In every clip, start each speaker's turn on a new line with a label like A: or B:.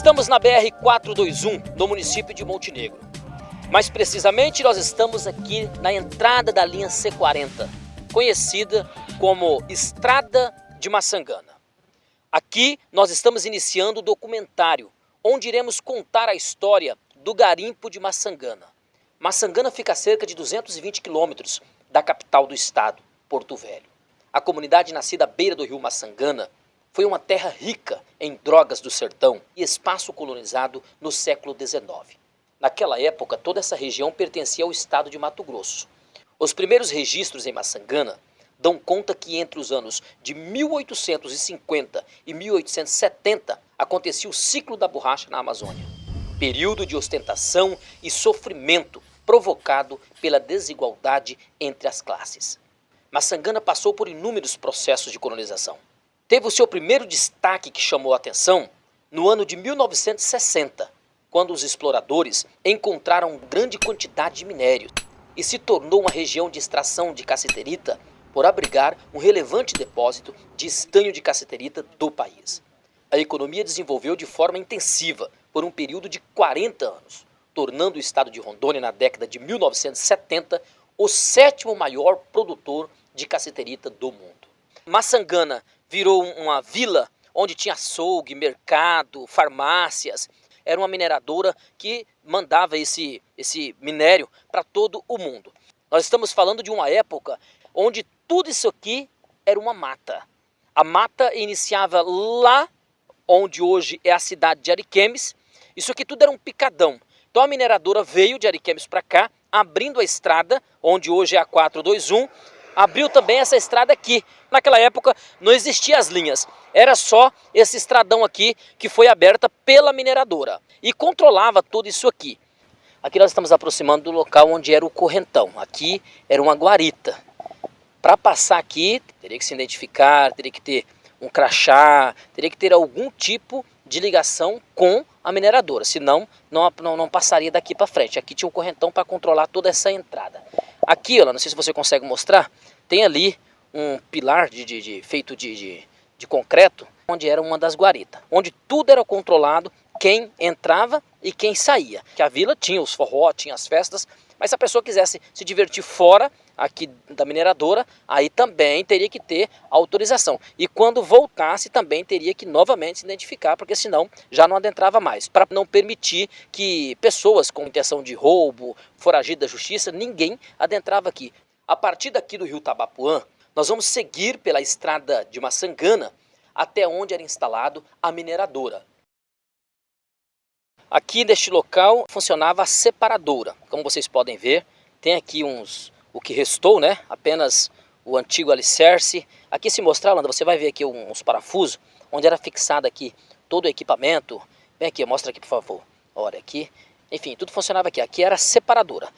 A: Estamos na BR-421, no município de Montenegro. Mais precisamente, nós estamos aqui na entrada da linha C40, conhecida como Estrada de Maçangana. Aqui nós estamos iniciando o documentário, onde iremos contar a história do garimpo de Maçangana. Maçangana fica a cerca de 220 quilômetros da capital do estado, Porto Velho. A comunidade nascida à beira do rio Maçangana foi uma terra rica em drogas do sertão e espaço colonizado no século XIX. Naquela época, toda essa região pertencia ao estado de Mato Grosso. Os primeiros registros em Maçangana dão conta que entre os anos de 1850 e 1870 acontecia o ciclo da borracha na Amazônia. Período de ostentação e sofrimento provocado pela desigualdade entre as classes. Maçangana passou por inúmeros processos de colonização. Teve o seu primeiro destaque que chamou a atenção no ano de 1960, quando os exploradores encontraram grande quantidade de minério e se tornou uma região de extração de cassiterita por abrigar um relevante depósito de estanho de cassiterita do país. A economia desenvolveu de forma intensiva por um período de 40 anos, tornando o estado de Rondônia, na década de 1970, o sétimo maior produtor de cassiterita do mundo. Maçangana virou uma vila onde tinha açougue, mercado, farmácias. Era uma mineradora que mandava esse minério para todo o mundo. Nós estamos falando de uma época onde tudo isso aqui era uma mata. A mata iniciava lá onde hoje é a cidade de Ariquemes. Isso aqui tudo era um picadão. Então a mineradora veio de Ariquemes para cá, abrindo a estrada, onde hoje é a 421, abriu também essa estrada aqui. Naquela época não existiam as linhas, era só esse estradão aqui que foi aberta pela mineradora e controlava tudo isso aqui. Aqui nós estamos aproximando do local onde era o correntão. Aqui era uma guarita. Para passar aqui, teria que se identificar, teria que ter um crachá, teria que ter algum tipo de ligação com a mineradora, senão não passaria daqui para frente. Aqui tinha um correntão para controlar toda essa entrada. Aqui, ó, não sei se você consegue mostrar, tem ali um pilar feito de concreto, onde era uma das guaritas, onde tudo era controlado, quem entrava e quem saía. Que a vila tinha os forró, tinha as festas, mas se a pessoa quisesse se divertir fora aqui da mineradora, aí também teria que ter autorização. E quando voltasse também teria que novamente se identificar, porque senão já não adentrava mais. Para não permitir que pessoas com intenção de roubo, foragido da justiça, ninguém adentrava aqui. A partir daqui do rio Tabapuã, nós vamos seguir pela estrada de Maçangana até onde era instalado a mineradora. Aqui neste local funcionava a separadora. Como vocês podem ver, tem aqui o que restou, né? Apenas o antigo alicerce. Aqui se mostrar, Landa, você vai ver aqui uns parafusos, onde era fixado aqui todo o equipamento. Vem aqui, mostra aqui por favor. Olha aqui. Enfim, tudo funcionava aqui. Aqui era a separadora.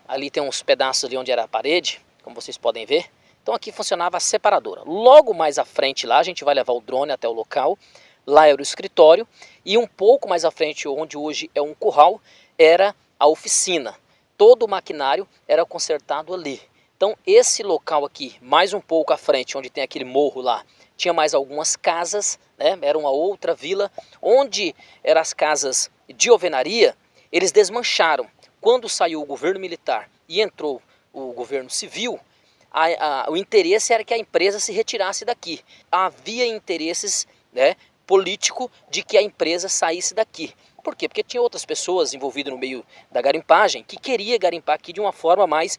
A: Ali tem uns pedaços ali onde era a parede, como vocês podem ver. Então aqui funcionava a separadora. Logo mais à frente lá, a gente vai levar o drone até o local. Lá era o escritório e um pouco mais à frente, onde hoje é um curral, era a oficina. Todo o maquinário era consertado ali. Então esse local aqui, mais um pouco à frente, onde tem aquele morro lá, tinha mais algumas casas, né? Era uma outra vila, onde eram as casas de alvenaria, eles desmancharam. Quando saiu o governo militar e entrou o governo civil, o interesse era que a empresa se retirasse daqui. Havia interesses, né, político de que a empresa saísse daqui. Por quê? Porque tinha outras pessoas envolvidas no meio da garimpagem que queria garimpar aqui de uma forma mais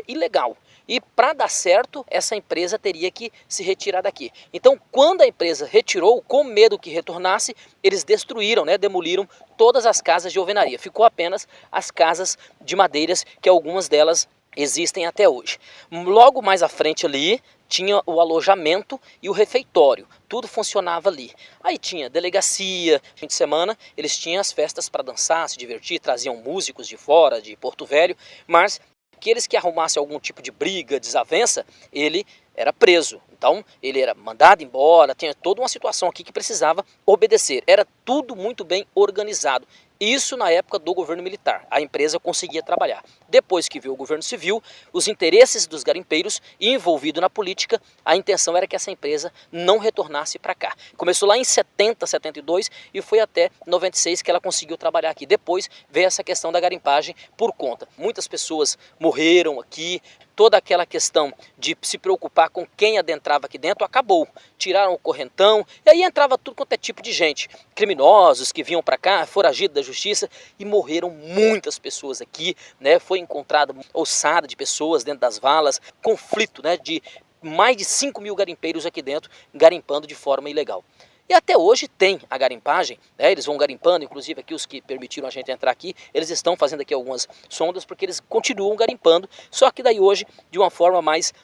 A: ilegal. E para dar certo, essa empresa teria que se retirar daqui. Então, quando a empresa retirou, com medo que retornasse, eles destruíram, né, demoliram todas as casas de alvenaria. Ficou apenas as casas de madeiras, que algumas delas existem até hoje. Logo mais à frente ali, tinha o alojamento e o refeitório, tudo funcionava ali. Aí tinha delegacia, fim de semana eles tinham as festas para dançar, se divertir, traziam músicos de fora, de Porto Velho, mas aqueles que arrumassem algum tipo de briga, desavença, ele era preso. Então ele era mandado embora, tinha toda uma situação aqui que precisava obedecer. Era tudo muito bem organizado. Isso na época do governo militar, a empresa conseguia trabalhar. Depois que veio o governo civil, os interesses dos garimpeiros e envolvido na política, a intenção era que essa empresa não retornasse para cá. Começou lá em 70, 72 e foi até 96 que ela conseguiu trabalhar aqui. Depois veio essa questão da garimpagem por conta. Muitas pessoas morreram aqui, toda aquela questão de se preocupar com quem adentrava aqui dentro acabou. Tiraram o correntão e aí entrava tudo quanto é tipo de gente. Criminosos que vinham para cá, foragidos da justiça, e morreram muitas pessoas aqui, né? Foi encontrada ossada de pessoas dentro das valas, conflito, né, de mais de 5 mil garimpeiros aqui dentro, garimpando de forma ilegal. E até hoje tem a garimpagem, né? Eles vão garimpando, inclusive aqui os que permitiram a gente entrar aqui, eles estão fazendo aqui algumas sondas porque eles continuam garimpando, só que daí hoje de uma forma mais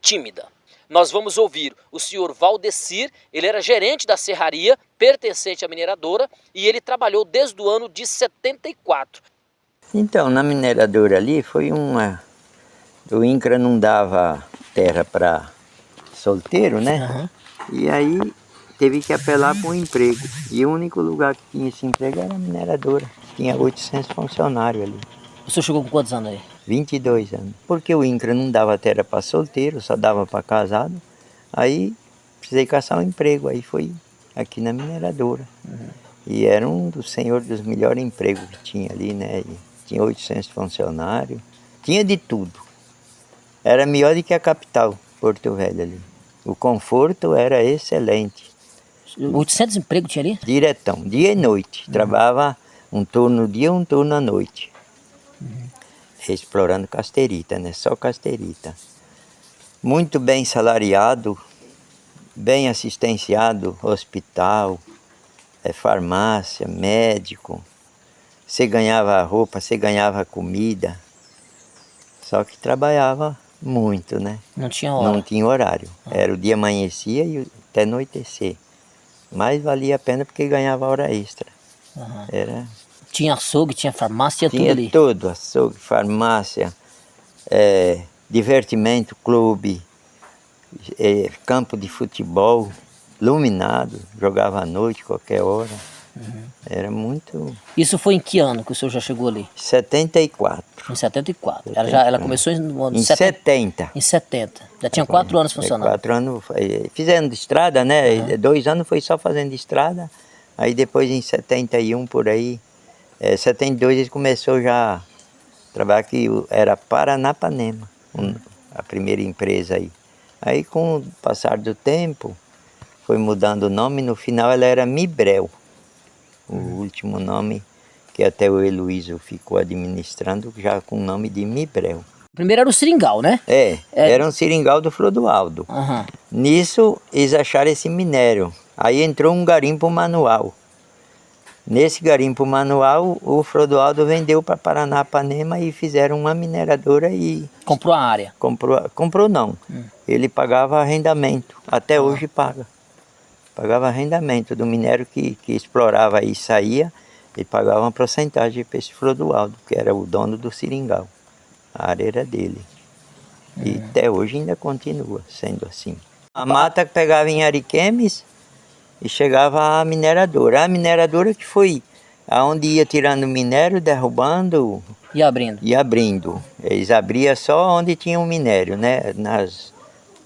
A: tímida. Nós vamos ouvir o senhor Valdecir, ele era gerente da serraria, pertencente à mineradora, e ele trabalhou desde o ano de 74.
B: Então, na mineradora ali foi uma... O INCRA não dava terra para solteiro, né? E aí teve que apelar para um emprego. E o único lugar que tinha esse emprego era a mineradora. Tinha 800 funcionários ali.
A: O senhor chegou com quantos anos aí?
B: 22 anos. Porque o INCRA não dava terra para solteiro, só dava para casado. Aí precisei caçar um emprego. Aí foi aqui na mineradora. E era um dos senhores dos melhores empregos que tinha ali, né? E tinha 800 funcionários. Tinha de tudo. Era melhor do que a capital, Porto Velho ali. O conforto era excelente.
A: 800 empregos tinha ali?
B: Diretão, dia e noite. Trabalhava um turno dia, um turno à noite. Explorando casterita, né? Só casterita. Muito bem salariado, bem assistenciado, hospital, farmácia, médico. Você ganhava roupa, você ganhava comida. Só que trabalhava muito, né?
A: Não tinha hora.
B: Não tinha horário. Era o dia amanhecia e até anoitecer. Mas valia a pena porque ganhava hora extra. Era...
A: Tinha açougue, tinha farmácia,
B: tinha
A: tudo ali.
B: Tudo, açougue, farmácia, divertimento, clube, campo de futebol, iluminado, jogava à noite, qualquer hora. Era muito...
A: Isso foi em que ano que o senhor já chegou ali?
B: 74.
A: Em 74. Ela começou
B: em 70.
A: Em 70. Já tinha 4 anos funcionando.
B: 4 anos, fizendo estrada, né? 2 anos foi só fazendo estrada. Aí depois em 71 por aí, 72 ele começou já a trabalhar que era Paranapanema, a primeira empresa aí. Aí com o passar do tempo, foi mudando o nome, no final ela era Mibrel. O último nome que até o Heloísio ficou administrando, já com o nome de Mibrel.
A: Primeiro era o seringal, né?
B: Era um seringal do Frodoaldo. Nisso, eles acharam esse minério. Aí entrou um garimpo manual. Nesse garimpo manual, o Frodoaldo vendeu para Paranapanema e fizeram uma mineradora e...
A: Comprou a área?
B: Comprou não. Ele pagava arrendamento. Até hoje paga. Pagava arrendamento do minério que explorava e saía. Ele pagava uma porcentagem para esse Frodoaldo, que era o dono do seringal. A área era dele. E até hoje ainda continua sendo assim. A mata que pegava em Ariquemes e chegava à mineradora. A mineradora que foi aonde ia tirando minério, derrubando...
A: E abrindo?
B: E abrindo. Eles abriam só onde tinha um minério, né? Nas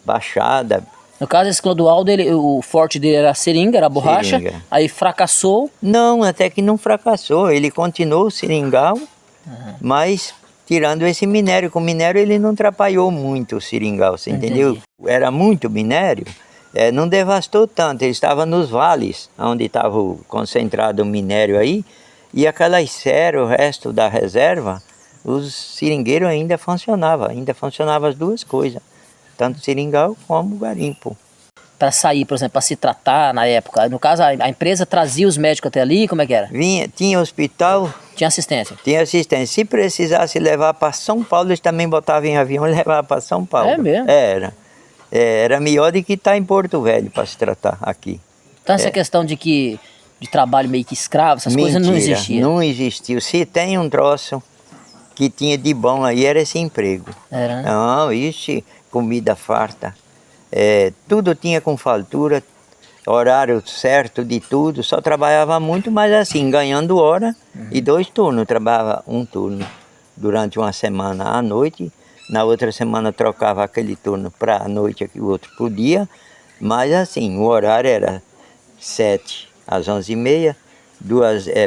B: baixadas.
A: No caso, esse Clodoaldo, o forte dele era a seringa, era a borracha. Seringa. Aí fracassou?
B: Não, até que não fracassou. Ele continuou o seringal, mas tirando esse minério. Com o minério ele não atrapalhou muito o seringal, você entendeu? Era muito minério, não devastou tanto. Ele estava nos vales, onde estava concentrado o minério aí. E aquelas serras, o resto da reserva, os seringueiros ainda funcionavam as duas coisas. Tanto seringal como garimpo.
A: Para sair, por exemplo, para se tratar na época, no caso a empresa trazia os médicos até ali, como é que era?
B: Tinha hospital.
A: Tinha assistência?
B: Tinha assistência. Se precisasse levar para São Paulo, eles também botavam em avião e levavam para São Paulo.
A: É mesmo?
B: Era melhor do que estar em Porto Velho para se tratar aqui.
A: Então essa questão de trabalho meio que escravo, essas coisas não existiam?
B: Não existiu. Se tem um troço que tinha de bom aí, era esse emprego.
A: Era, né?
B: Não, comida farta, tudo tinha com fartura, horário certo de tudo, só trabalhava muito, mas assim, ganhando hora e 2 turnos. Trabalhava um turno durante uma semana à noite, na outra semana trocava aquele turno para a noite e o outro para o dia, mas assim, o horário era 7 às 11h30,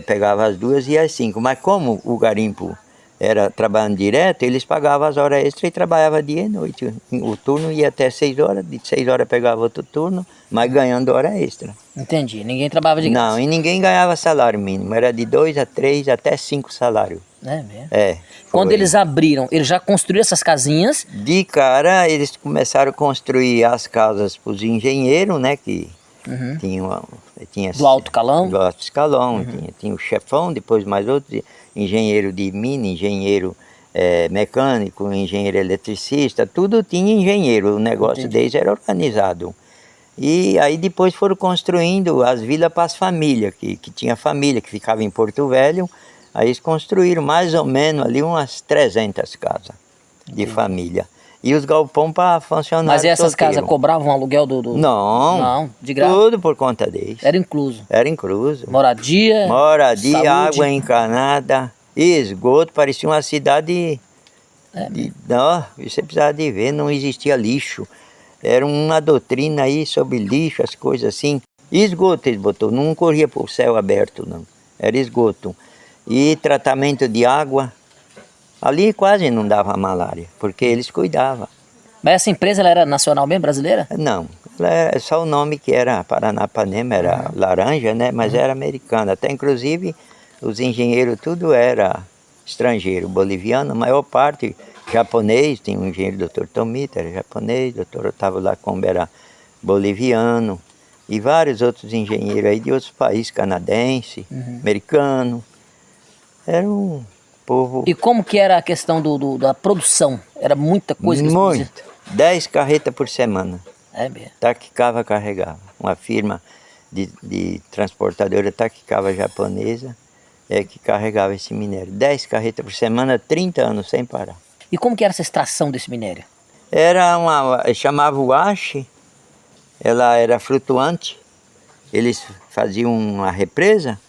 B: pegava as 2 e às 5, mas como o garimpo era trabalhando direto, eles pagavam as horas extras e trabalhava dia e noite. O turno ia até 6 horas, de 6 horas pegava outro turno, mas ganhando hora extra.
C: Entendi, ninguém trabalhava de graça.
B: Não, e ninguém ganhava salário mínimo, era de 2 a 3 até 5 salários.
C: É mesmo?
B: É.
C: Quando
B: foi.
C: eles abriram, eles já construíram essas casinhas.
B: De cara, eles começaram a construir as casas para os engenheiros, né, que tinha
C: Do alto calão?
B: Do alto escalão, tinha o chefão, depois mais outros, engenheiro de mina, engenheiro mecânico, engenheiro eletricista, tudo tinha engenheiro, o negócio deles era organizado. E aí depois foram construindo as vilas para as famílias, que tinha família que ficava em Porto Velho, aí eles construíram mais ou menos ali umas 300 casas de família. E os galpões para funcionários.
C: Mas essas
B: solteiros.
C: casas cobravam aluguel do...
B: Não,
C: de graça?
B: tudo por conta deles.
C: Era incluso.
B: Era incluso.
C: Moradia, saúde.
B: Água encanada, esgoto, parecia uma cidade... Não, você precisava de ver, não existia lixo. Era uma doutrina aí sobre lixo, as coisas assim. Esgoto eles botou, não corria por céu aberto não, era esgoto. E tratamento de água, ali quase não dava malária, porque eles cuidavam.
C: Mas essa empresa ela era nacional mesmo, brasileira?
B: Não, é só o nome que era Paranapanema, era laranja, né? Mas era americana. Até inclusive os engenheiros tudo era estrangeiro, boliviano, a maior parte japonês, tem um engenheiro, Dr. Tomita, era japonês, Dr. Otávio Lacombe era boliviano, e vários outros engenheiros aí de outros países, canadense, americano. Era um povo...
C: E como que era a questão da produção? Era muita coisa que eles produziam?
B: Muito. 10 carretas por semana.
C: É mesmo.
B: Takikawa carregava. Uma firma de transportadora Takikawa japonesa que carregava esse minério. 10 carretas por semana, 30 anos sem parar.
C: E como que era essa extração desse minério?
B: Era chamava uashi, ela era flutuante. Eles faziam uma represa,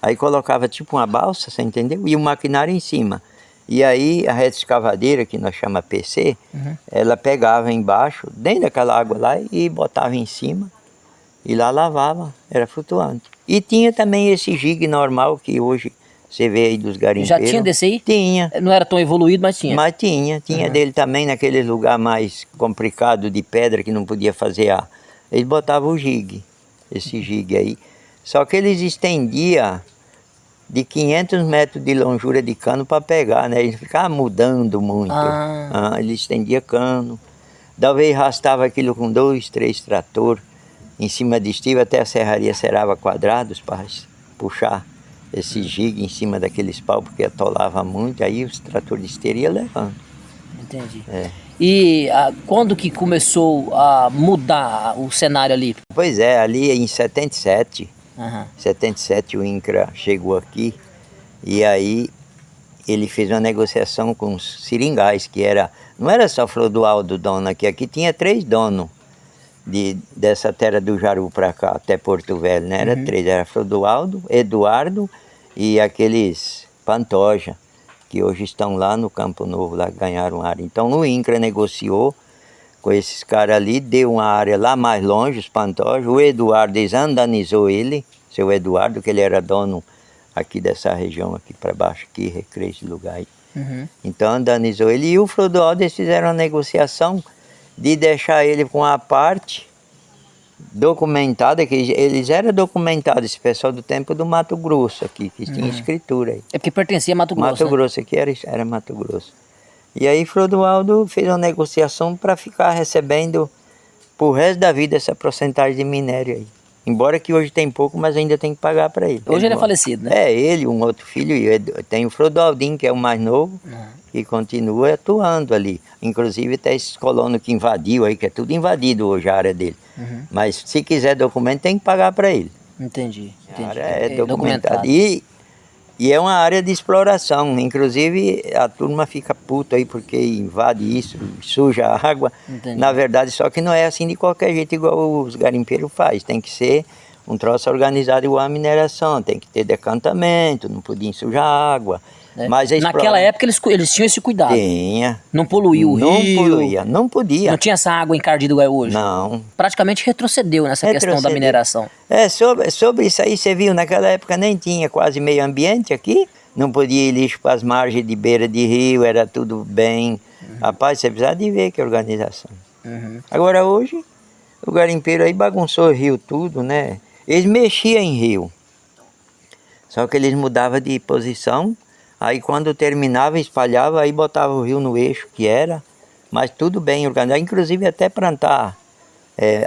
B: aí colocava tipo uma balsa, você entendeu? E o maquinário em cima. E aí a rede escavadeira, que nós chamamos PC, ela pegava embaixo, dentro daquela água lá, e botava em cima. E lá lavava, era flutuante. E tinha também esse jig normal que hoje você vê aí dos garimpeiros.
C: Já tinha desse aí?
B: Tinha.
C: Não era tão evoluído, mas tinha.
B: Mas tinha dele também naquele lugar mais complicado de pedra que não podia fazer eles botavam o jig, esse jig aí. Só que eles estendiam de 500 metros de longura de cano para pegar, né? Eles ficavam mudando muito. Eles estendiam cano. Talvez arrastava aquilo com 2, 3 tratores em cima de estivo até a serraria cerava quadrados para puxar esse jig em cima daqueles pau, porque atolava muito, aí os tratores de esteira iam levando.
C: Entendi. E quando que começou a mudar o cenário ali?
B: Pois é, ali em 77, 77 o INCRA chegou aqui e aí ele fez uma negociação com os seringais, que não era só Flodoaldo dono aqui tinha 3 donos dessa terra do Jaru para cá, até Porto Velho, né? Era 3, era Flodoaldo, Eduardo e aqueles Pantoja, que hoje estão lá no Campo Novo, lá ganharam área. Então o INCRA negociou com esses caras ali, deu uma área lá mais longe, os Pantoja. O Eduardo desandanizou ele, seu Eduardo, que ele era dono aqui dessa região aqui para baixo, aqui, Recreio, esse lugar aí. Então andanizou ele e o Flodoaldo, eles fizeram uma negociação de deixar ele com a parte documentada, que eles eram documentados, esse pessoal do tempo do Mato Grosso aqui, que tinha escritura aí.
C: É porque pertencia a Mato Grosso,
B: Mato Grosso aqui era Mato Grosso. E aí Flodoaldo fez uma negociação para ficar recebendo pro resto da vida essa porcentagem de minério aí. Embora que hoje tem pouco, mas ainda tem que pagar para ele.
C: Hoje ele é falecido, né?
B: Ele, um outro filho, e tem o Flodoaldinho, que é o mais novo, que continua atuando ali. Inclusive tem esses colonos que invadiu aí, que é tudo invadido hoje a área dele. Mas se quiser documento, tem que pagar para ele.
C: Entendi.
B: A área é documentada. E E é uma área de exploração, inclusive a turma fica puta aí porque invade isso, suja a água.
C: Entendi.
B: Na verdade, só que não é assim de qualquer jeito igual os garimpeiros fazem, tem que ser um troço organizado igual a mineração, tem que ter decantamento, não podia sujar a água.
C: Né?
B: Mas a
C: Naquela época eles tinham esse cuidado.
B: tinha.
C: Não poluía o
B: Não
C: rio.
B: poluía, não podia.
C: Não tinha essa água encardida igual é hoje.
B: Não.
C: Praticamente retrocedeu nessa questão da
B: Retrocedeu.
C: mineração.
B: Sobre isso aí, você viu, naquela época nem tinha quase meio ambiente aqui. Não podia ir lixo para as margens de beira de rio, era tudo bem. Rapaz, você precisa de ver que organização. Agora hoje, o garimpeiro aí bagunçou o rio tudo, né? Eles mexiam em rio. Só que eles mudavam de posição. Aí quando terminava, espalhava, aí botava o rio no eixo que era. Mas tudo bem organizado, inclusive até plantar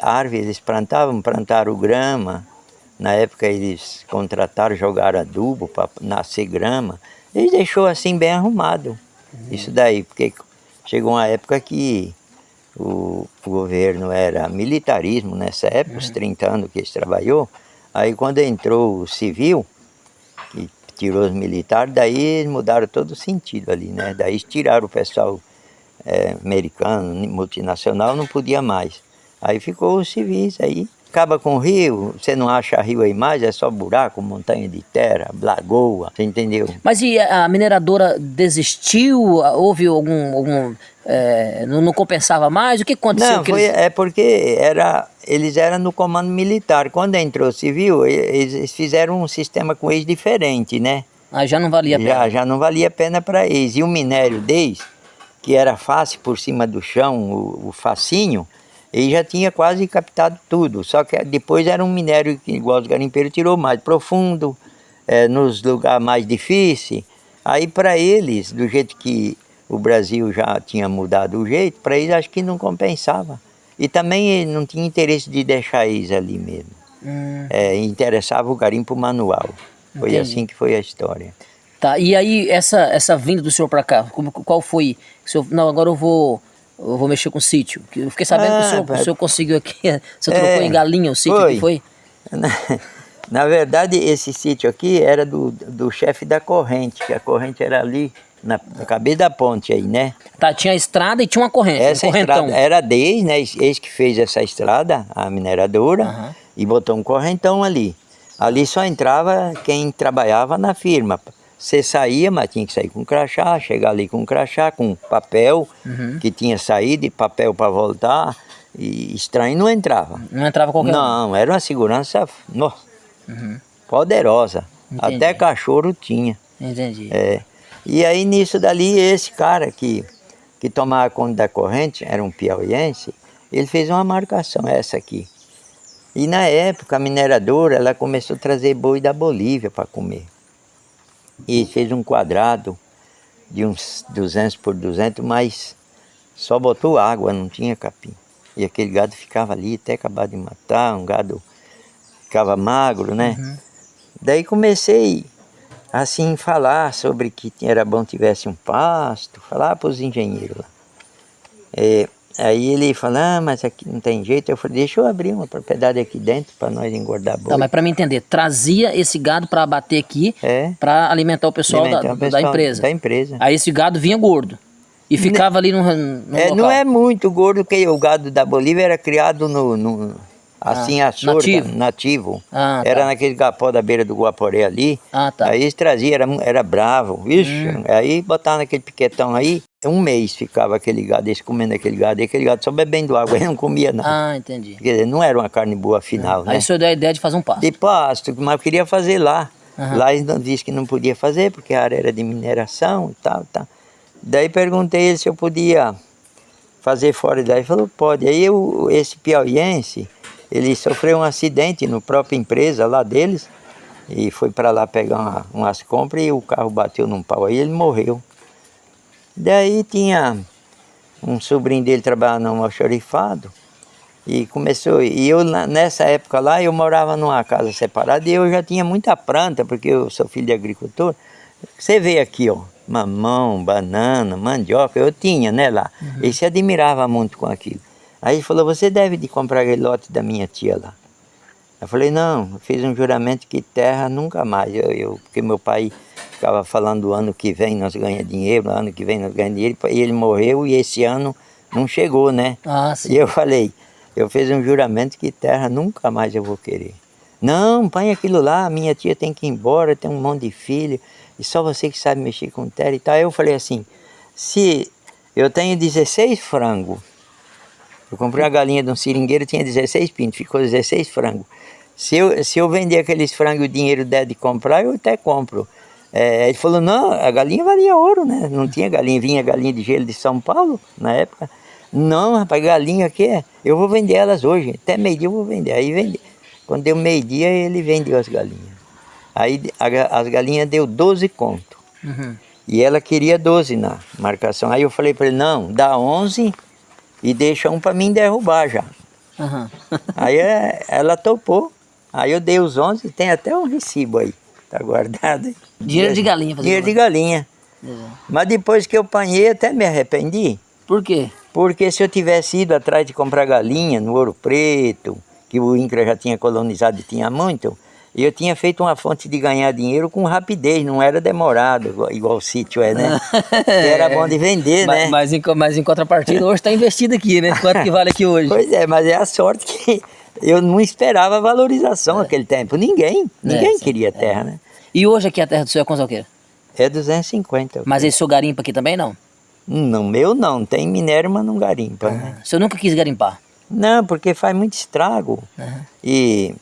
B: árvores, eles plantaram grama. Na época eles contrataram, jogaram adubo para nascer grama. Eles deixou assim bem arrumado. Isso daí, porque chegou uma época que o governo era militarismo nessa época, os 30 anos que eles trabalhou. Aí quando entrou o civil, que tirou os militares, daí eles mudaram todo o sentido ali, né? Daí eles tiraram o pessoal americano, multinacional, não podia mais. Aí ficou os civis aí. Acaba com o rio, você não acha rio aí mais, é só buraco, montanha de terra, lagoa, você entendeu?
C: Mas e a mineradora desistiu? Houve não compensava mais? O que aconteceu?
B: Não, porque eles eram no comando militar. Quando entrou o civil, eles fizeram um sistema com eles diferente, né?
C: Aí já não valia a pena.
B: Já não valia a pena para eles. E o minério deles, que era fácil por cima do chão, o facinho, ele já tinha quase captado tudo. Só que depois era um minério que, igual os garimpeiros, tirou mais profundo, nos lugares mais difíceis. Aí para eles, do jeito que o Brasil já tinha mudado o jeito, para eles acho que não compensava. E também ele não tinha interesse de deixar eles ali mesmo. Interessava o garimpo manual. Foi
C: Entendi.
B: assim que foi a história.
C: Tá, e aí essa vinda do senhor para cá, qual foi? Não, agora eu vou mexer com o sítio. Eu fiquei sabendo que o senhor conseguiu aqui, o senhor trocou em galinha o sítio que foi?
B: Na verdade, esse sítio aqui era do chefe da corrente, que a corrente era ali, na cabeça da ponte aí, né?
C: Tá, tinha a estrada e tinha uma corrente,
B: Essa
C: um correntão.
B: estrada era deles, né? Eles que fez essa estrada, a mineradora, e botou um correntão ali. Ali só entrava quem trabalhava na firma. Você saía, mas tinha que sair com crachá, chegar ali com crachá, com papel, que tinha saído, e papel para voltar, e estranho não entrava.
C: Não entrava qualquer um?
B: Não, era uma segurança poderosa.
C: Entendi.
B: Até cachorro tinha.
C: Entendi.
B: E aí nisso dali, esse cara que tomava conta da corrente, era um piauiense, ele fez uma marcação, essa aqui. E na época a mineradora, ela começou a trazer boi da Bolívia para comer. E fez um quadrado de uns 200 por 200, mas só botou água, não tinha capim. E aquele gado ficava ali até acabar de matar, um gado ficava magro, né? Daí comecei assim falar sobre que era bom tivesse um pasto, falar para os engenheiros lá. Aí ele falou, mas aqui não tem jeito. Eu falei, deixa eu abrir uma propriedade aqui dentro para nós engordar boi.
C: Tá, mas para me entender, trazia esse gado para abater aqui, para alimentar o pessoal, da empresa.
B: Da empresa.
C: Aí esse gado vinha gordo e ficava ali no local.
B: Não é muito gordo, porque o gado da Bolívia era criado assim, a sorda, nativo. Era naquele capó da beira do Guaporé ali. Aí eles traziam, era bravo. Ixi, aí botavam naquele piquetão aí, um mês ficava aquele gado, eles comendo aquele gado, e aquele gado só bebendo água, ele não comia nada.
C: Entendi.
B: Quer dizer, não era uma carne boa afinal, né?
C: Aí o senhor deu a ideia de fazer um pasto.
B: De pasto, mas eu queria fazer lá. Lá eles não disse que não podia fazer, porque a área era de mineração e tal. Daí perguntei ele se eu podia fazer fora daí. Ele falou, pode. Aí esse piauiense, ele sofreu um acidente na própria empresa lá deles, e foi para lá pegar umas compras, e o carro bateu num pau aí, ele morreu. Daí tinha um sobrinho dele trabalhando no almoxarifado, e começou, e eu nessa época lá, eu morava numa casa separada, e eu já tinha muita planta, porque eu sou filho de agricultor. Você vê aqui, ó, mamão, banana, mandioca, eu tinha, né, lá. Ele se admirava muito com aquilo. Aí ele falou, você deve de comprar aquele lote da minha tia lá. Eu falei, não, eu fiz um juramento que terra nunca mais. Porque meu pai ficava falando, ano que vem nós ganhamos dinheiro, ano que vem nós ganhamos dinheiro, e ele morreu e esse ano não chegou, né?
C: Ah, sim.
B: E eu falei, eu fiz um juramento que terra nunca mais eu vou querer. Não, põe aquilo lá, minha tia tem que ir embora, tem um monte de filho, e só você que sabe mexer com terra e tal. Aí eu falei assim, se eu tenho 16 frangos, eu comprei uma galinha de um seringueiro, tinha 16 pintos, ficou 16 frangos. Se eu vender aqueles frangos e o dinheiro der de comprar, eu até compro. Ele falou, não, a galinha valia ouro, né? Não tinha galinha, vinha galinha de gelo de São Paulo, na época. Não, rapaz, galinha aqui, eu vou vender elas hoje, até meio-dia eu vou vender. Aí vendi. Quando deu meio-dia, ele vendeu as galinhas. Aí as galinhas deu 12 conto.
C: Uhum.
B: E ela queria 12 na marcação. Aí eu falei para ele, não, dá 11 e deixa um para mim derrubar já.
C: Uhum.
B: Aí ela topou. Aí eu dei os 11, tem até um recibo aí, tá guardado aí.
C: Dinheiro de galinha.
B: Dinheiro de galinha.
C: Uhum.
B: Mas depois que eu apanhei, até me arrependi.
C: Por quê?
B: Porque se eu tivesse ido atrás de comprar galinha no Ouro Preto, que o INCRA já tinha colonizado e tinha muito, eu tinha feito uma fonte de ganhar dinheiro com rapidez, não era demorado, igual o sítio é, né? Que era bom de vender, né?
C: Mas em contrapartida, hoje está investido aqui, né? Quanto que vale aqui hoje?
B: Pois é, mas é a sorte que eu não esperava valorização naquele tempo. Ninguém queria terra, né?
C: E hoje aqui a terra do senhor é quanto é o quê?
B: É 250.
C: Mas esse seu garimpa aqui também não?
B: No meu não, tem minério, mas não garimpa, né?
C: O senhor nunca quis garimpar?
B: Não, porque faz muito estrago. E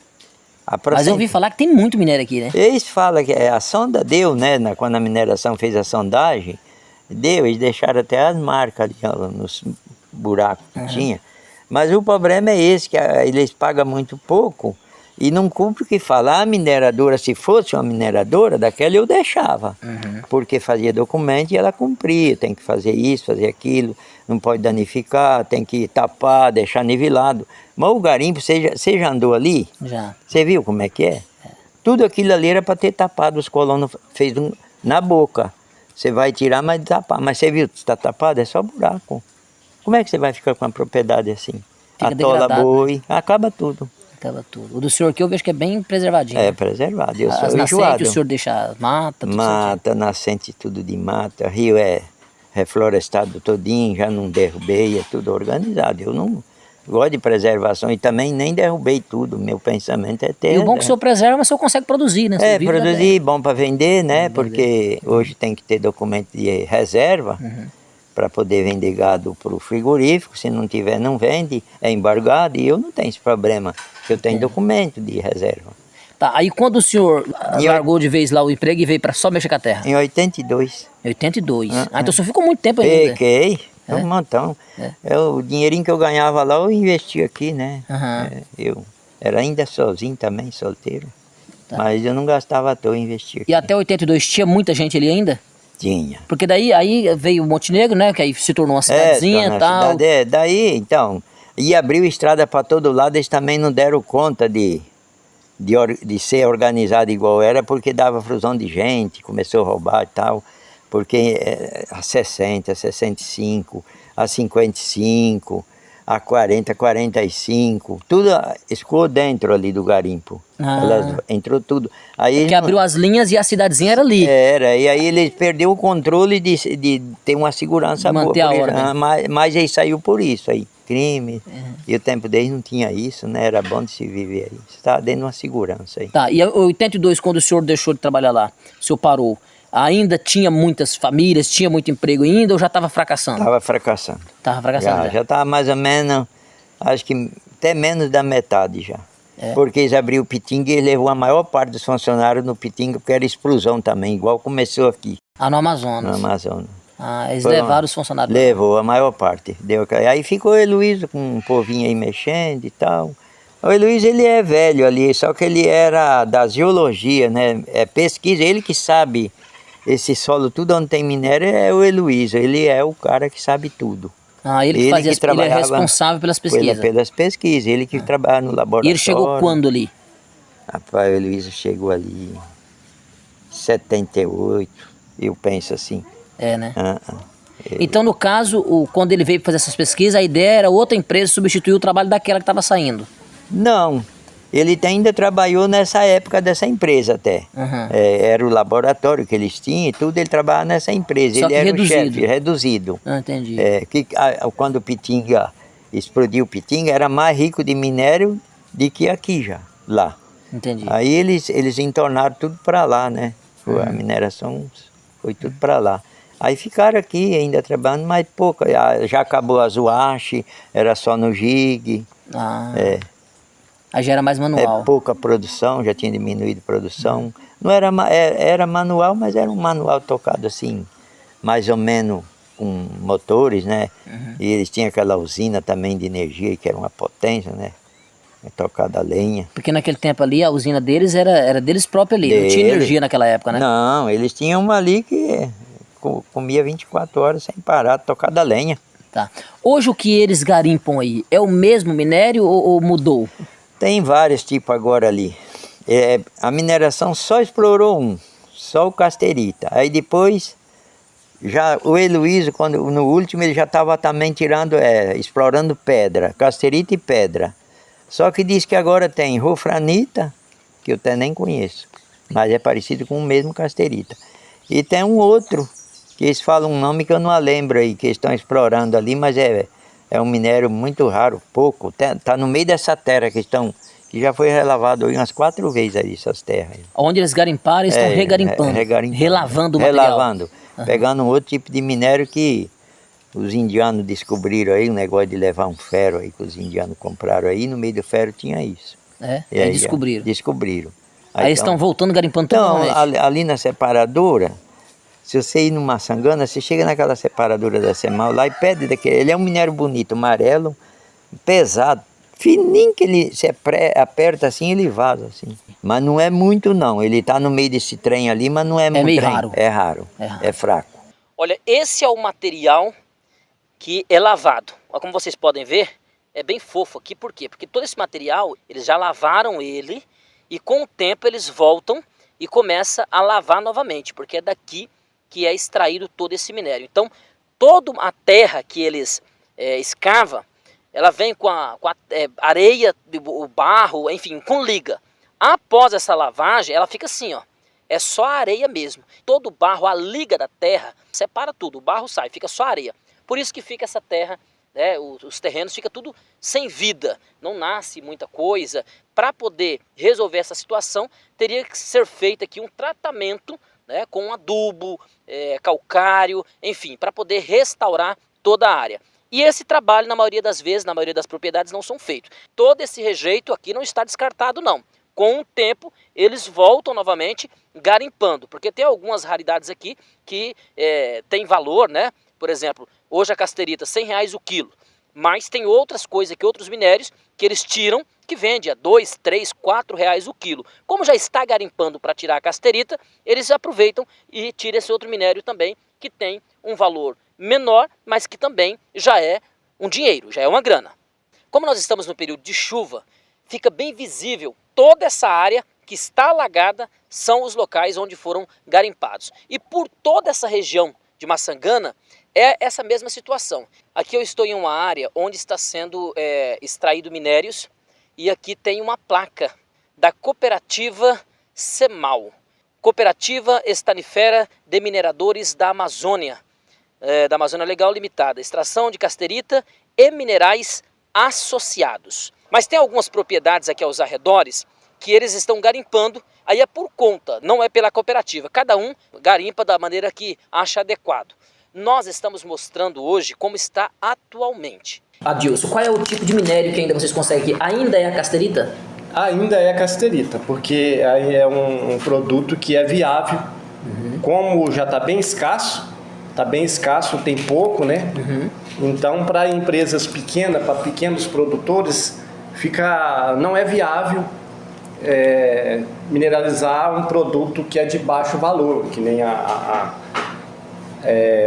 C: mas eu ouvi falar que tem muito minério aqui, né?
B: Eles falam que a sonda deu, né? Quando a mineração fez a sondagem, eles deixaram até as marcas ali ó, nos buracos que tinha. Mas o problema é esse, que eles pagam muito pouco e não cumpre o que fala. A mineradora, se fosse uma mineradora, daquela eu deixava. Porque fazia documento e ela cumpria. Tem que fazer isso, fazer aquilo, não pode danificar, tem que tapar, deixar nivelado. Mas o garimpo, você já andou ali?
C: Já.
B: Você viu como é que é? Tudo aquilo ali era para ter tapado, os colonos fez na boca. Você vai tirar, mas tapar. Mas você viu, está tapado, é só buraco. Como é que você vai ficar com uma propriedade assim?
C: Fica
B: atola
C: degradado,
B: boi, acaba tudo.
C: Acaba tudo. O do senhor aqui eu vejo que é bem preservadinho.
B: É preservado, eu
C: As
B: sou
C: nascentes
B: enjoado.
C: o senhor deixa mata, tudo
B: Mata, nascente tudo de mata, rio é reflorestado todinho, já não derrubei, é tudo organizado. Eu não gosto de preservação e também nem derrubei tudo, meu pensamento é ter...
C: E o bom é que o senhor preserva, mas o senhor consegue produzir, né?
B: É, produzir, bom para vender, né? Porque hoje tem que ter documento de reserva para poder vender gado para o frigorífico. Se não tiver, não vende, é embargado. E eu não tenho esse problema, eu tenho documento de reserva.
C: Tá, aí quando o senhor largou de vez lá o emprego e veio para só mexer com a terra?
B: Em 82.
C: 82. Então o senhor ficou muito tempo ainda.
B: Fiquei, um montão. O dinheirinho que eu ganhava lá, eu investi aqui, né? Eu era ainda sozinho também, solteiro. Mas eu não gastava à toa, investir aqui.
C: E até 82 tinha muita gente ali ainda?
B: Tinha.
C: Porque daí aí veio o Montenegro, né? Que aí se tornou uma cidadezinha e tal.
B: Daí, então, e abriu estrada para todo lado, eles também não deram conta de ser organizado igual era, porque dava fusão de gente, começou a roubar e tal. Porque a 60, a 65, a 55, a 40, 45, tudo escoou dentro ali do garimpo. Entrou tudo. Aí
C: porque abriu as linhas e a cidadezinha era ali.
B: Era, e aí ele perdeu o controle de ter uma segurança boa.
C: Manter a ordem.
B: Mas ele saiu por isso aí, crime. E o tempo deles não tinha isso, né? Era bom de se viver aí. Você estava dando uma segurança aí.
C: Tá, e em 82, quando o senhor deixou de trabalhar lá, o senhor parou, ainda tinha muitas famílias, tinha muito emprego ainda ou já estava fracassando?
B: Estava fracassando.
C: Estava fracassando
B: já estava mais ou menos, acho que até menos da metade já. Porque eles abriram o Pitinga e levou a maior parte dos funcionários no Pitinga, porque era explosão também, igual começou aqui.
C: No Amazonas.
B: No Amazonas.
C: Eles levaram os funcionários.
B: Levou, a maior parte. Aí ficou o Heloísio com um povinho aí mexendo e tal. O Heloísio, ele é velho ali, só que ele era da geologia, né? É pesquisa, ele que sabe esse solo, tudo onde tem minério é o Heloísio, ele é o cara que sabe tudo.
C: Ele é responsável pelas pesquisas.
B: Pelas pesquisas, ele que trabalha no laboratório.
C: E ele chegou quando ali?
B: Rapaz, o Heloísio chegou ali em 78, eu penso assim.
C: Né? Então, no caso, quando ele veio fazer essas pesquisas, a ideia era outra empresa substituir o trabalho daquela que estava saindo.
B: Não, Ele ainda trabalhou nessa época dessa empresa até.
C: Uhum.
B: Era o laboratório que eles tinham e tudo, ele trabalhava nessa empresa.
C: Só
B: ele
C: que
B: era
C: reduzido.
B: o chefe, reduzido.
C: Ah, entendi.
B: Quando o Pitinga explodiu o Pitinga, era mais rico de minério do que aqui já, lá.
C: Entendi.
B: Aí eles entornaram tudo para lá, né? A mineração foi tudo para lá. Aí ficaram aqui ainda trabalhando, mas pouco. Já acabou a Zuache, era só no Gig.
C: Aí já era mais manual.
B: Pouca produção, já tinha diminuído a produção. Não era, era manual, mas era um manual tocado assim, mais ou menos com motores, né? E eles tinham aquela usina também de energia, que era uma potência, né? Tocada a lenha.
C: Porque naquele tempo ali a usina deles era deles própria ali, não tinha energia naquela época, né?
B: Não, eles tinham uma ali que comia 24 horas sem parar, tocada a lenha.
C: Tá. Hoje o que eles garimpam aí é o mesmo minério ou mudou?
B: Tem vários tipos agora ali. A mineração só explorou um, só o Casterita. Aí depois, já o Heloísio, no último, ele já estava também explorando pedra, Casterita e pedra. Só que diz que agora tem Rofranita, que eu até nem conheço, mas é parecido com o mesmo Casterita. E tem um outro, que eles falam um nome que eu não lembro aí, que eles estão explorando ali, mas é um minério muito raro, pouco. Tá no meio dessa terra que já foi relavado umas 4 vezes aí, essas terras.
C: Onde eles garimparam, eles estão regarimpando, relavando o material.
B: Relavando, pegando um outro tipo de minério que os indianos descobriram aí, um negócio de levar um ferro aí, que os indianos compraram aí, no meio do ferro tinha isso.
C: E aí descobriram.
B: Descobriram.
C: Aí eles estão voltando garimpando tudo
B: novamente. Ali na separadora, se você ir no Maçangana, você chega naquela separadora da Semal lá e pede daquele. Ele é um minério bonito, amarelo, pesado, fininho, que ele se aperta assim, ele vaza assim. Mas não é muito não, ele está no meio desse trem ali, mas não é muito
C: meio
B: trem.
C: raro.
B: É raro, é fraco.
A: Olha, esse é o material que é lavado. Como vocês podem ver, é bem fofo aqui. Por quê? Porque todo esse material, eles já lavaram ele e com o tempo eles voltam e começam a lavar novamente, porque é daqui que é extraído todo esse minério. Então, toda a terra que eles escavam, ela vem com a areia, o barro, enfim, com liga. Após essa lavagem, ela fica assim, ó. É só areia mesmo. Todo o barro, a liga da terra, separa tudo. O barro sai, fica só areia. Por isso que fica essa terra, né, os terrenos ficam tudo sem vida. Não nasce muita coisa. Para poder resolver essa situação, teria que ser feito aqui um tratamento, né, com adubo, calcário, enfim, para poder restaurar toda a área. E esse trabalho, na maioria das vezes, na maioria das propriedades, não são feitos. Todo esse rejeito aqui não está descartado, não. Com o tempo, eles voltam novamente garimpando, porque tem algumas raridades aqui que tem valor, né? Por exemplo, hoje a casterita, R$100 o quilo, mas tem outras coisas aqui, outros minérios que eles tiram, que vende a R$2, R$3, R$4 o quilo. Como já está garimpando para tirar a casterita, eles aproveitam e tiram esse outro minério também, que tem um valor menor, mas que também já é um dinheiro, já é uma grana. Como nós estamos no período de chuva, fica bem visível toda essa área que está alagada, são os locais onde foram garimpados. E por toda essa região de Maçangana, é essa mesma situação. Aqui eu estou em uma área onde está sendo extraído minérios, e aqui tem uma placa da cooperativa Semal, Cooperativa Estanifera de Mineradores da Amazônia Legal Limitada, extração de casterita e minerais associados. Mas tem algumas propriedades aqui aos arredores que eles estão garimpando, aí é por conta, não é pela cooperativa. Cada um garimpa da maneira que acha adequado. Nós estamos mostrando hoje como está atualmente.
C: Adilson, qual é o tipo de minério que ainda vocês conseguem? Ainda é a casterita?
D: Ainda é a casterita, porque aí é um produto que é viável. Como já está bem escasso, tem pouco, né? Então, para empresas pequenas, para pequenos produtores, não é viável mineralizar um produto que é de baixo valor, que nem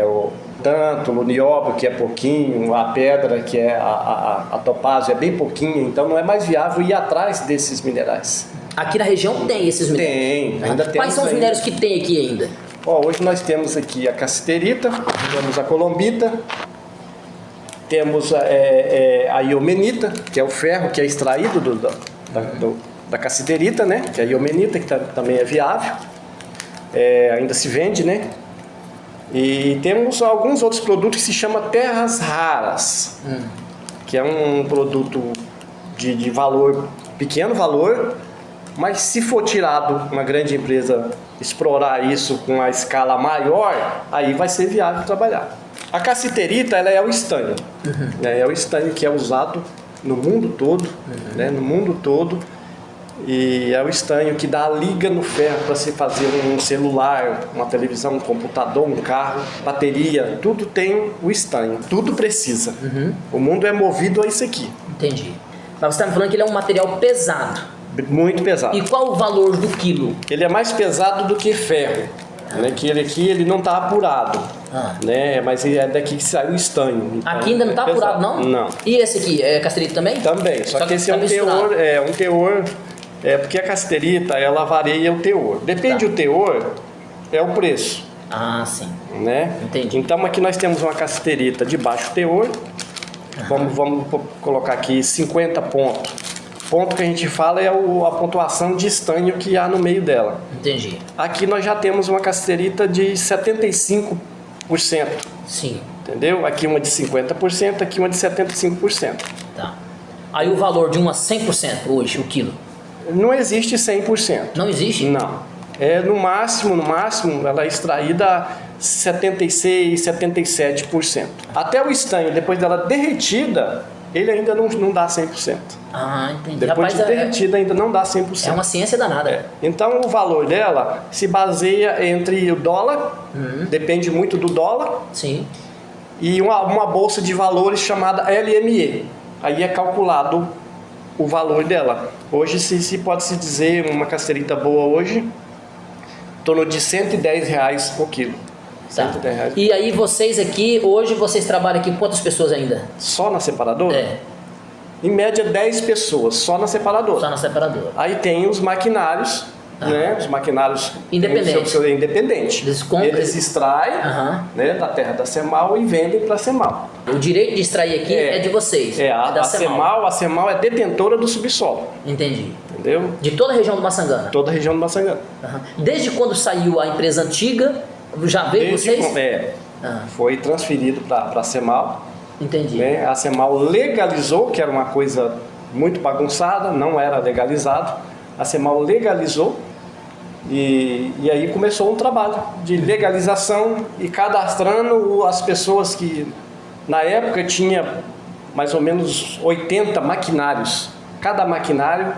D: o tântalo, o nióbio, que é pouquinho, a pedra, que é a topázio, é bem pouquinho, então não é mais viável ir atrás desses minerais.
C: Aqui na região tem esses minérios?
D: Tem, ainda temos.
C: Quais são os minérios que tem aqui ainda?
D: Hoje nós temos aqui a casterita, temos a colombita, temos a iomenita, que é o ferro que é extraído da cassiterita, né? Que é a iomenita, que também é viável. Ainda se vende, né? E temos alguns outros produtos que se chama terras raras, que é um produto de valor, pequeno valor, mas se for tirado uma grande empresa explorar isso com a escala maior, aí vai ser viável trabalhar. A cassiterita, ela é o estanho, né? É o estanho que é usado no mundo todo, né? No mundo todo. E é o estanho que dá a liga no ferro para se fazer um celular, uma televisão, um computador, um carro, bateria, tudo tem o estanho, tudo precisa. O mundo é movido a isso aqui.
C: Entendi. Mas você está me falando que ele é um material pesado.
D: Muito pesado.
C: E qual o valor do quilo?
D: Ele é mais pesado do que ferro, né? Que ele aqui ele não está apurado, né? Mas é daqui que sai o estanho. Então,
C: Aqui ainda não está apurado, não?
D: Não.
C: E esse aqui, é cassiterita também?
D: Também, só que esse
C: tá
D: é um teor, porque a cassiterita, ela varia o teor. Depende do teor, é o preço.
C: Ah, sim.
D: Né?
C: Entendi.
D: Então aqui nós temos uma cassiterita de baixo teor. Vamos colocar aqui 50 pontos. Ponto que a gente fala é a pontuação de estanho que há no meio dela.
C: Entendi.
D: Aqui nós já temos uma cassiterita de 75%.
C: Sim.
D: Entendeu? Aqui uma de 50%, aqui uma de 75%.
C: Tá. Aí o valor de uma 100% hoje, o quilo?
D: Não existe 100%.
C: Não existe?
D: Não. No máximo, ela é extraída 76%, 77%. Até o estanho, depois dela derretida, ele ainda não dá 100%.
C: Ah, entendi.
D: Depois
C: Rapaz,
D: de derretida ainda não dá 100%.
C: é uma ciência danada.
D: Então o valor dela se baseia entre o dólar, depende muito do dólar,
C: Sim.
D: e uma bolsa de valores chamada LME. Aí é calculado o valor dela. Hoje se pode-se dizer, uma cassiterita boa hoje, em torno de R$110 por quilo.
C: Tá.
D: R$110.
C: E aí vocês aqui, hoje vocês trabalham aqui com quantas pessoas ainda?
D: Só na separadora?
C: É,
D: Em média 10 pessoas, só na separadora.
C: só na separadora.
D: Aí tem os maquinários, né? Os maquinários
C: Independente.
D: Independente. Eles extraem, né, da terra da Semal e vendem para a Semal.
C: O direito de extrair aqui é de vocês.
D: A
C: da
D: Semal é detentora do subsolo.
C: Entendi.
D: Entendeu?
C: De toda a região do Maçangana.
D: Toda a região do Maçangana.
C: Desde quando saiu a empresa antiga, já veio vocês?
D: Foi transferido para a Semal.
C: Entendi.
D: Né? A Semal legalizou, que era uma coisa muito bagunçada, não era legalizado. A Semal legalizou e aí começou um trabalho de legalização e cadastrando as pessoas que na época tinha mais ou menos 80 maquinários. Cada maquinário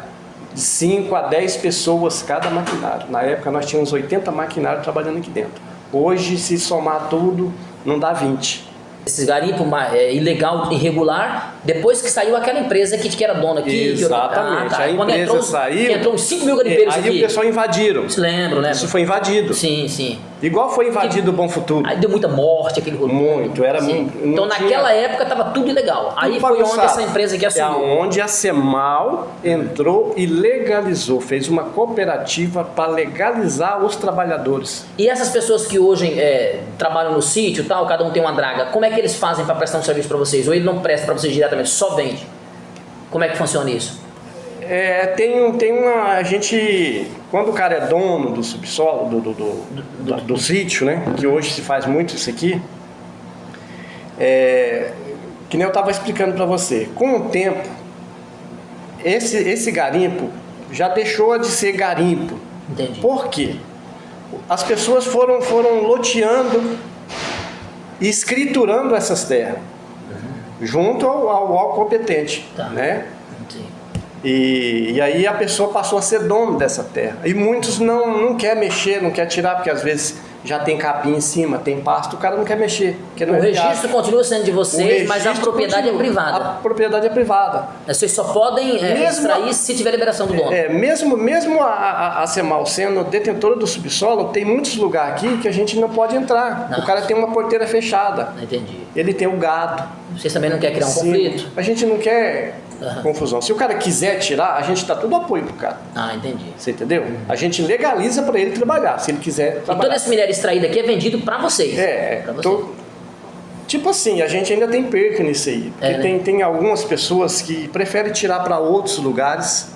D: de 5 a 10 pessoas cada maquinário. Na época nós tínhamos 80 maquinários trabalhando aqui dentro. Hoje, se somar tudo, não dá 20.
C: Esses garimpos ilegal, irregular, depois que saiu aquela empresa que era dona aqui.
D: Exatamente. A empresa saiu.
C: Entrou uns 5 mil garimpeiros
D: aí
C: aqui.
D: Aí o pessoal invadiram.
C: Se lembra?
D: Isso foi invadido.
C: Sim, sim.
D: Igual foi invadido o Bom Futuro.
C: Aí deu muita morte, aquele rolo.
D: Muito, era muito.
C: Então naquela época estava tudo ilegal. Aí
D: Tudo
C: foi
D: bagunçado.
C: onde essa empresa aqui assumiu.
D: É onde a Semal entrou e legalizou, fez uma cooperativa para legalizar os trabalhadores.
C: E essas pessoas que hoje trabalham no sítio, tal, cada um tem uma draga, como é que eles fazem para prestar um serviço para vocês? Ou ele não presta para vocês diretamente, só vende? Como é que funciona isso?
D: A gente, quando o cara é dono do subsolo, do sítio, né, que hoje se faz muito isso aqui, que nem eu estava explicando para você, com o tempo, esse garimpo já deixou de ser garimpo.
C: Entendi.
D: Por quê? As pessoas foram loteando e escriturando essas terras, junto ao competente, né?
C: Entendi.
D: E aí a pessoa passou a ser dono dessa terra. E muitos não quer mexer, não quer tirar, porque às vezes já tem capim em cima, tem pasto, o cara não quer mexer.
C: O registro continua sendo de vocês, mas a propriedade é privada.
D: A propriedade é privada.
C: Vocês só podem extrair se tiver liberação do dono.
D: Mesmo a Semal sendo detentora do subsolo, tem muitos lugares aqui que a gente não pode entrar. O cara tem uma porteira fechada.
C: Entendi.
D: Ele tem o gado.
C: Vocês também não querem criar um conflito?
D: A gente não quer confusão. Se o cara quiser tirar, a gente dá tudo apoio pro cara.
C: Ah, entendi.
D: Você entendeu? A gente legaliza para ele trabalhar, se ele quiser trabalhar.
C: E todo esse minério extraído aqui é vendido para vocês? Pra vocês.
D: Tipo assim, a gente ainda tem perca nisso aí. Porque tem algumas pessoas que preferem tirar para outros lugares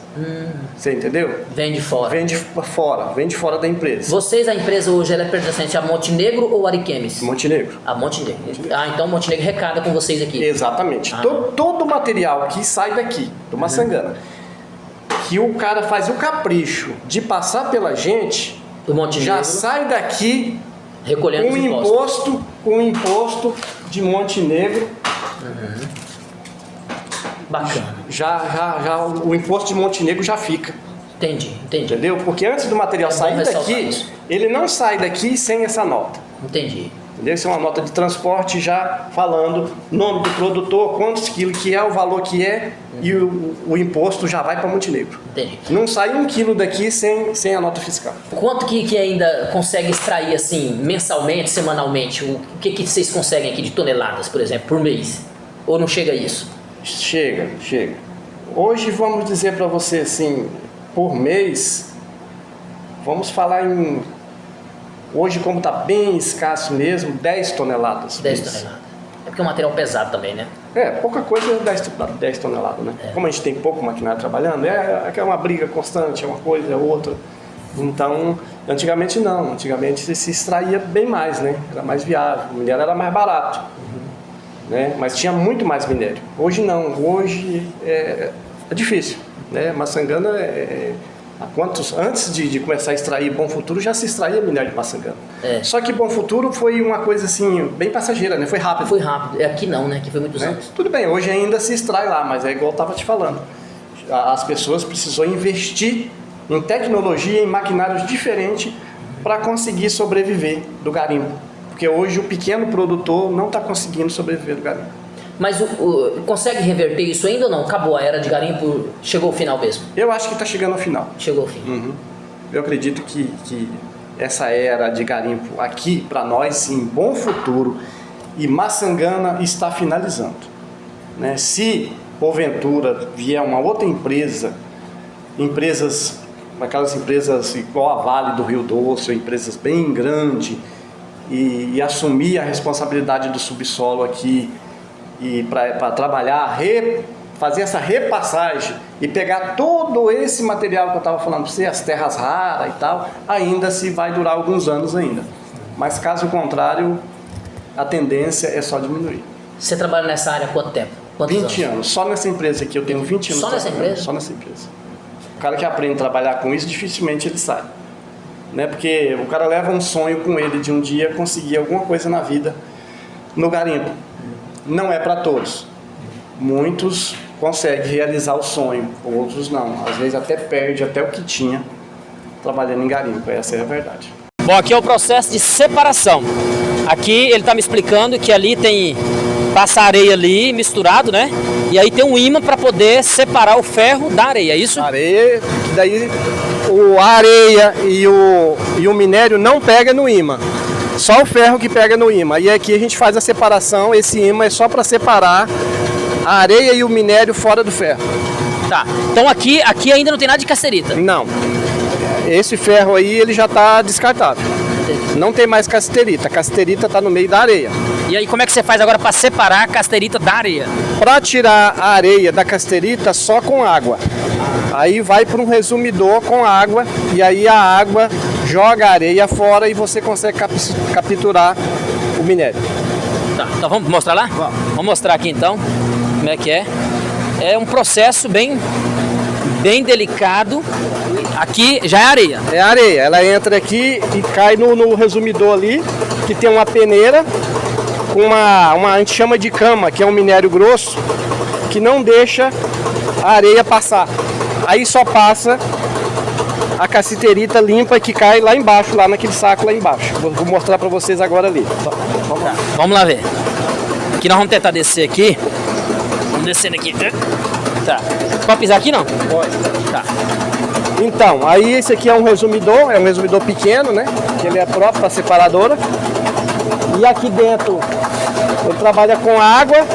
D: Você entendeu?
C: Vem de fora.
D: Vem de fora da empresa.
C: Vocês, a empresa hoje, ela é pertencente a Montenegro ou Ariquemes?
D: Montenegro.
C: A Montenegro. Ah, então Montenegro recada com vocês aqui.
D: Exatamente. Todo o material que sai daqui, do Maçangana, que o cara faz o capricho de passar pela gente,
C: Do Montenegro.
D: já sai daqui
C: Recolhendo os impostos.
D: com imposto de Montenegro.
C: Bacana.
D: Já o imposto de Montenegro já fica.
C: Entendi.
D: Entendeu? Porque antes do material sair
C: ressaltar
D: daqui,
C: isso.
D: ele não sai daqui sem essa nota.
C: Entendi.
D: Entendeu? Isso é uma nota de transporte já falando nome do produtor, quantos quilos que é, o valor que é, e o imposto já vai para Montenegro.
C: Entendi.
D: Não sai 1 quilo daqui sem a nota fiscal.
C: Quanto que ainda consegue extrair, assim, mensalmente, semanalmente? O que vocês conseguem aqui de toneladas, por exemplo, por mês? Ou não chega a isso?
D: Chega. Hoje vamos dizer para você assim, por mês, vamos falar em... Hoje, como está bem escasso mesmo, 10 toneladas.
C: 10 toneladas. É porque é um material pesado também, né?
D: Pouca coisa é 10 toneladas, né? Como a gente tem pouco maquinário trabalhando, é uma briga constante, é uma coisa, é outra. Então, antigamente não. Antigamente se extraía bem mais, né? Era mais viável, o minério era mais barato. Né? Mas tinha muito mais minério. Hoje não. Hoje é difícil. Né? Maçangana antes de começar a extrair Bom Futuro, já se extraía minério de Maçangana. Só que Bom Futuro foi uma coisa assim, bem passageira, né? Foi rápido.
C: Foi rápido. Aqui não, né? Aqui foi muitos anos.
D: Tudo bem, hoje ainda se extrai lá, mas é igual eu estava te falando. As pessoas precisam investir em tecnologia, em maquinários diferentes para conseguir sobreviver do garimpo. Porque hoje o pequeno produtor não está conseguindo sobreviver do garimpo.
C: Mas consegue reverter isso ainda ou não? Acabou a era de garimpo, chegou ao final mesmo?
D: Eu acho que está chegando ao final.
C: Chegou ao fim.
D: Eu acredito que essa era de garimpo aqui, para nós, sim, Bom Futuro e Maçangana está finalizando. Né? Se, porventura, vier uma outra empresa, aquelas empresas igual a Vale do Rio Doce, empresas bem grandes, e assumir a responsabilidade do subsolo aqui, e para trabalhar, fazer essa repassagem e pegar todo esse material que eu estava falando para você, as terras raras e tal, ainda se vai durar alguns anos ainda. Mas caso contrário, a tendência é só diminuir.
C: Você trabalha nessa área há quanto tempo? Quantos
D: 20 anos. Só nessa empresa aqui, eu tenho 20 anos.
C: Só nessa empresa?
D: Só nessa empresa. O cara que aprende a trabalhar com isso, dificilmente ele sai. Né? Porque o cara leva um sonho com ele de um dia conseguir alguma coisa na vida no garimpo. Não é para todos. Muitos conseguem realizar o sonho, outros não. Às vezes até perde até o que tinha trabalhando em garimpo. Essa é a verdade.
A: Bom, aqui é o processo de separação. Aqui ele está me explicando que ali passa areia ali misturado, né? E aí tem um ímã para poder separar o ferro da areia, é isso?
D: Areia, daí a areia e o minério não pega no ímã. Só o ferro que pega no ímã. E aqui a gente faz a separação, esse ímã é só para separar a areia e o minério fora do ferro.
A: Tá, então aqui ainda não tem nada de casterita.
D: Não, esse ferro aí ele já está descartado. Não tem mais casterita, a casterita está no meio da areia.
A: E aí como é que você faz agora para separar a casterita da areia?
D: Para tirar a areia da casterita só com água. Aí vai para um resumidor com água e aí a água joga a areia fora e você consegue capturar o minério.
A: Tá, então vamos mostrar lá? Vamos mostrar aqui então como é que é. É um processo bem delicado. Aqui já é areia.
D: É areia, ela entra aqui e cai no resumidor ali, que tem uma peneira com a gente chama de cama, que é um minério grosso, que não deixa a areia passar. Aí só passa a cassiterita limpa que cai lá embaixo, lá naquele saco lá embaixo. Vou mostrar para vocês agora ali.
A: Vamos lá ver. Aqui nós vamos tentar descer aqui. Vamos descendo aqui. Tá. Pode pisar aqui não?
D: Pode.
A: Tá.
D: Então, aí esse aqui é um resumidor pequeno, né? Que ele é próprio para separadora. E aqui dentro ele trabalha com água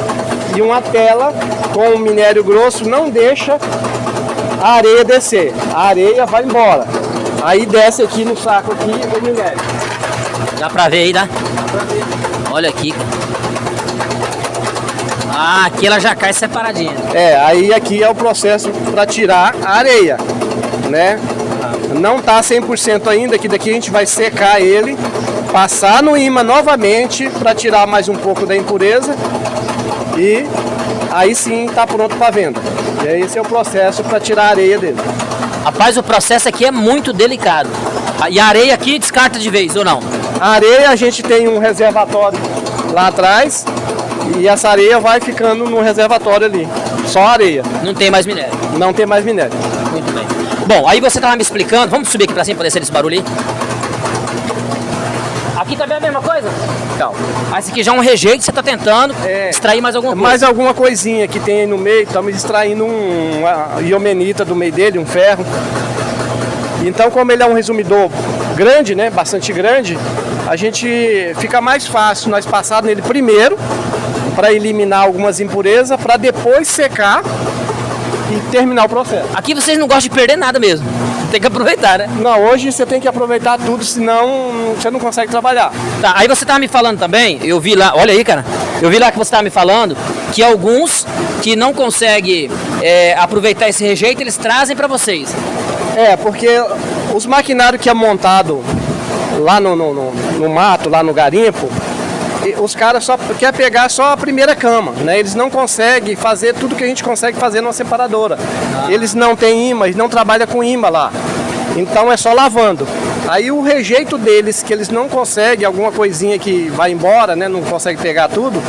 D: e uma tela com o minério grosso, não deixa a areia descer. A areia vai embora. Aí desce aqui no saco aqui o minério.
A: Dá pra ver aí, dá?
D: Dá pra ver.
A: Olha aqui.
C: Ah, aqui ela já cai separadinha.
D: Aí aqui é o processo para tirar a areia, né? Não tá 100% ainda, que daqui a gente vai secar ele, passar no imã novamente para tirar mais um pouco da impureza e aí sim tá pronto para venda. E aí esse é o processo para tirar a areia dele.
C: Rapaz, o processo aqui é muito delicado. E a areia aqui descarta de vez, ou não?
D: A areia a gente tem um reservatório lá atrás e essa areia vai ficando no reservatório ali. Só areia.
C: Não tem mais minério.
D: Não tem mais minério.
C: Muito bem. Bom, aí você estava me explicando, vamos subir aqui pra cima para descer esse barulho aí. Aqui também é a mesma coisa?
D: Então,
C: Mas esse aqui já é um rejeito, você está tentando extrair mais alguma coisa.
D: mais alguma coisinha que tem aí no meio, estamos extraindo uma iomenita do meio dele, um ferro. Então, como ele é um resumidor grande, né, bastante grande, a gente fica mais fácil nós passar nele primeiro para eliminar algumas impurezas, para depois secar e terminar o processo.
C: Aqui vocês não gostam de perder nada mesmo. Tem que aproveitar, né?
D: Não, hoje você tem que aproveitar tudo, senão você não consegue trabalhar.
C: Tá, aí você tava me falando também, eu vi lá, olha aí, cara, eu vi lá que você tava me falando que alguns que não conseguem aproveitar esse rejeito, eles trazem para vocês.
D: Porque os maquinários que é montado lá no mato, lá no garimpo, os caras só querem pegar só a primeira cama, né? Eles não conseguem fazer tudo que a gente consegue fazer numa separadora. Eles não têm imã, eles não trabalham com imã lá. Então é só lavando. Aí o rejeito deles, que eles não conseguem, alguma coisinha que vai embora, né? Não consegue pegar tudo.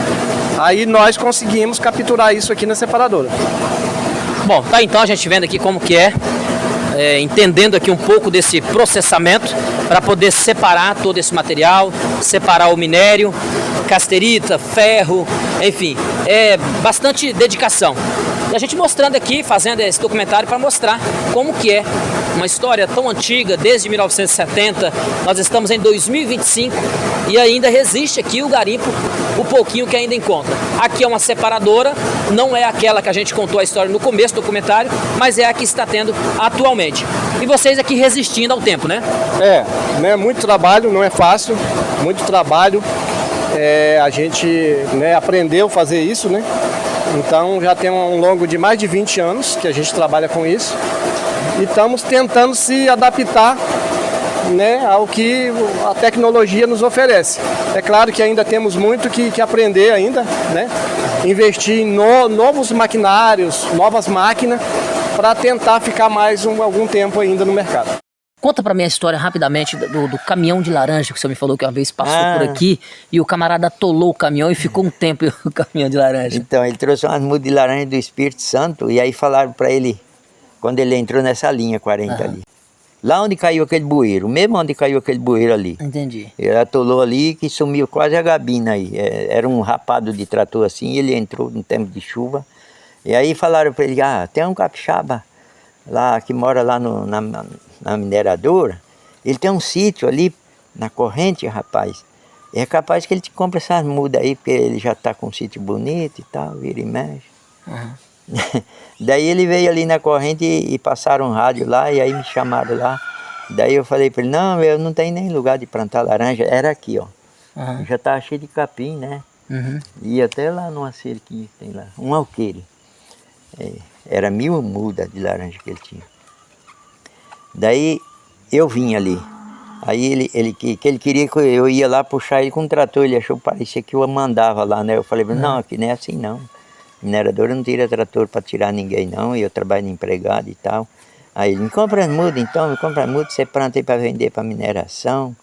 D: Aí nós conseguimos capturar isso aqui na separadora.
C: Bom, tá então a gente vendo aqui como que entendendo aqui um pouco desse processamento para poder separar todo esse material, separar o minério, casterita, ferro, enfim, é bastante dedicação. E a gente mostrando aqui, fazendo esse documentário para mostrar como que é uma história tão antiga, desde 1970, nós estamos em 2025 e ainda resiste aqui o garimpo, o pouquinho que ainda encontra. Aqui é uma separadora, não é aquela que a gente contou a história no começo do documentário, mas é a que está tendo atualmente. E vocês aqui resistindo ao tempo, né?
D: Né, muito trabalho, não é fácil, muito trabalho. A gente, né, aprendeu a fazer isso, né? Então já tem um longo de mais de 20 anos que a gente trabalha com isso e estamos tentando se adaptar, né, ao que a tecnologia nos oferece. É claro que ainda temos muito que aprender ainda, né? Investir em novos maquinários, novas máquinas para tentar ficar mais algum tempo ainda no mercado.
C: Conta pra mim a história rapidamente do caminhão de laranja que o senhor me falou que uma vez passou por aqui e o camarada atolou o caminhão e ficou um tempo o caminhão de laranja.
B: Então, ele trouxe umas mudas de laranja do Espírito Santo e aí falaram para ele, quando ele entrou nessa linha 40 ali. Lá onde caiu aquele bueiro, mesmo onde caiu aquele bueiro ali.
C: Entendi.
B: Ele atolou ali que sumiu quase a gabina aí. Era um rapado de trator assim, ele entrou no tempo de chuva. E aí falaram para ele, tem um capixaba lá que mora lá na mineradora, ele tem um sítio ali na corrente, rapaz. É capaz que ele te compra essas mudas aí, porque ele já está com um sítio bonito e tal, vira e mexe. Daí ele veio ali na corrente e passaram um rádio lá, e aí me chamaram lá. Daí eu falei para ele, não, eu não tenho nem lugar de plantar laranja, era aqui, ó. Já estava cheio de capim, né? E até lá numa cerquinha que tem lá, um alqueire. Era 1000 mudas de laranja que ele tinha. Daí eu vim ali. Aí ele queria que eu ia lá puxar ele com um trator. Ele achou que parecia que eu mandava lá, né? Eu falei, não, aqui não é assim não. Mineradora não tira trator para tirar ninguém não. E eu trabalho de empregado e tal. Aí ele, me compra as mudas então, me compra as mudas, você planta aí para vender para mineração.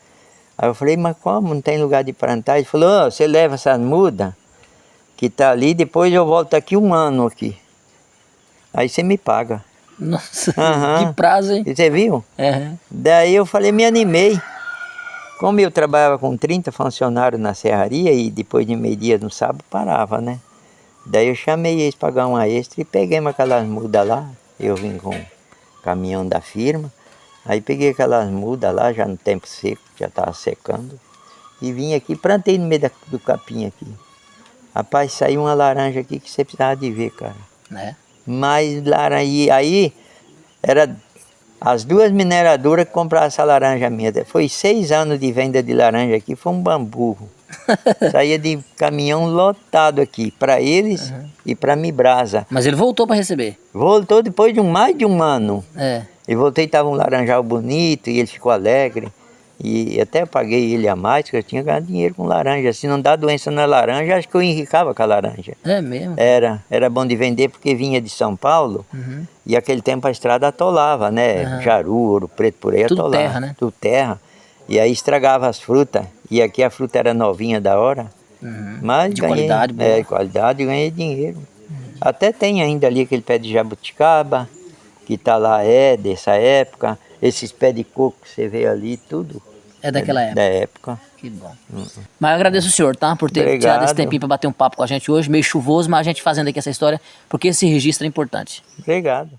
B: Aí eu falei, mas como? Não tem lugar de plantar? Ele falou, você leva essas mudas que tá ali, depois eu volto aqui 1 ano aqui. Aí você me paga.
C: Nossa, que prazo, hein?
B: Você viu? Daí eu falei, me animei. Como eu trabalhava com 30 funcionários na serraria e depois de meio-dia no sábado parava, né? Daí eu chamei eles para pagar uma extra e peguei aquelas mudas lá. Eu vim com o caminhão da firma. Aí peguei aquelas mudas lá, já no tempo seco, já estava secando. E vim aqui, plantei no meio do capim aqui. Rapaz, saiu uma laranja aqui que você precisava de ver, cara.
C: Né?
B: Mas laranja, aí era As duas mineradoras que compraram essa laranja minha. Foi 6 anos de venda de laranja aqui, foi um bambu. Saía de caminhão lotado aqui, para eles e para Mibrasa.
C: Mas ele voltou para receber.
B: Voltou depois de mais de um ano.
C: É.
B: E voltei, estava um laranjal bonito e ele ficou alegre. E até paguei ele a mais, porque eu tinha ganhado dinheiro com laranja. Se não dá doença na laranja, acho que eu enricava com a laranja.
C: É mesmo?
B: Era bom de vender porque vinha de São Paulo e aquele tempo a estrada atolava, né? Jaru, Ouro Preto, por aí
C: Tudo
B: atolava.
C: terra, né?
B: Tudo terra. E aí estragava as frutas. E aqui a fruta era novinha da hora. Mas
C: De
B: ganhei,
C: qualidade boa.
B: qualidade, e ganhei dinheiro. Até tem ainda ali aquele pé de jabuticaba, que tá lá, dessa época. Esses pés de coco que você vê ali, tudo.
C: É daquela época.
B: Da época.
C: Que bom. Mas eu agradeço o senhor, tá? Por ter
B: Obrigado.
C: tirado esse tempinho para bater um papo com a gente hoje, meio chuvoso, mas a gente fazendo aqui essa história, porque esse registro é importante.
B: Obrigado.